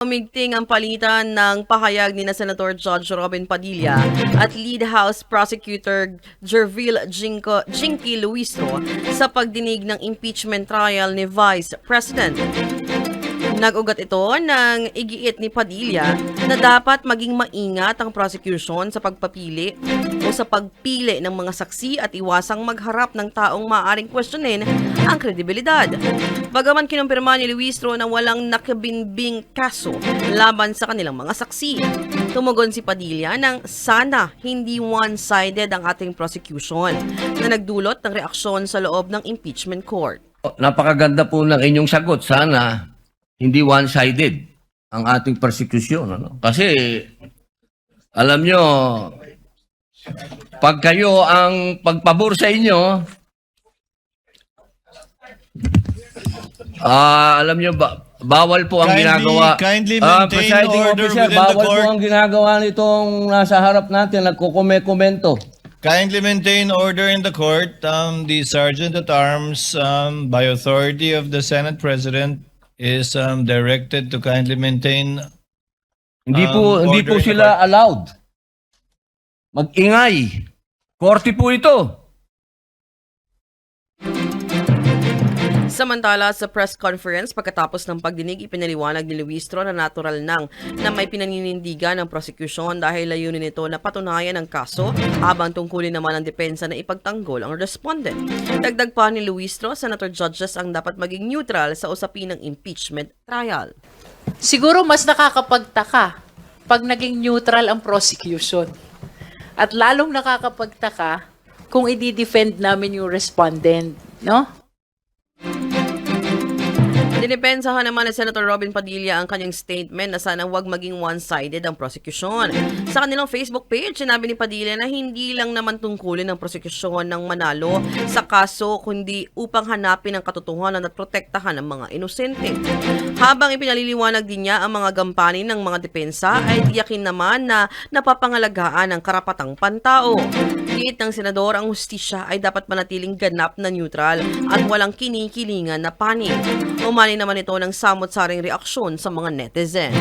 Umigting ang palitan ng pahayag ni na Senator Judge Robin Padilla at Lead House Prosecutor Jervil Jinky Luistro sa pagdinig ng impeachment trial ni Vice President. Nag-ugat ito ng igiit ni Padilla na dapat maging maingat ang prosecution sa pagpapili o sa pagpili ng mga saksi at iwasang magharap ng taong maaaring questionin ang kredibilidad. Bagaman kinumpirma ni Luistro na walang nakabinbing kaso laban sa kanilang mga saksi. Tumugon si Padilla ng sana hindi one-sided ang ating prosecution na nagdulot ng reaksyon sa loob ng impeachment court. Napakaganda po ng inyong sagot. Sana hindi one-sided ang ating persecution. Ano? Kasi, alam nyo, pag kayo ang pagpabor sa inyo, alam nyo, bawal po ang ginagawa. Kindly maintain Presiding order officer, within the bawal po court. ang ginagawa nitong nasa harap natin, nagkukomento. Kindly maintain order in the court. The Sergeant at Arms, by authority of the Senate President, is directed to kindly maintain. Hindi po order in the sila allowed mag-ingay. Korte po ito. Samantala, sa press conference pagkatapos ng pagdinig, ipinaliwanag ni Luistro na natural na may pinaninindigan ng prosecution dahil layunin nito na patunayan ang kaso habang tungkulin naman ang depensa na ipagtanggol ang respondent. Dagdag pa ni Luistro, Senator Judges ang dapat maging neutral sa usapin ng impeachment trial. Siguro mas nakakapagtaka pag naging neutral ang prosecution. At lalong nakakapagtaka kung i-defend namin yung respondent, no? Dinipensahan naman ni Senator Robin Padilla ang kanyang statement na sana huwag maging one-sided ang prosecution. Sa kanilang Facebook page, sinabi ni Padilla na hindi lang naman tungkulin ng prosecution ng manalo sa kaso kundi upang hanapin ang katotohanan at protektahan ang mga inosente. Habang ipinaliliwanag din niya ang mga gampanin ng mga depensa, ay tiyakin naman na napapangalagaan ang karapatang pantao. Giit ng senador, ang hustisya ay dapat manatiling ganap na neutral at walang kinikilingan na panig. Umani naman ito ng samot-saring reaksyon sa mga netizen.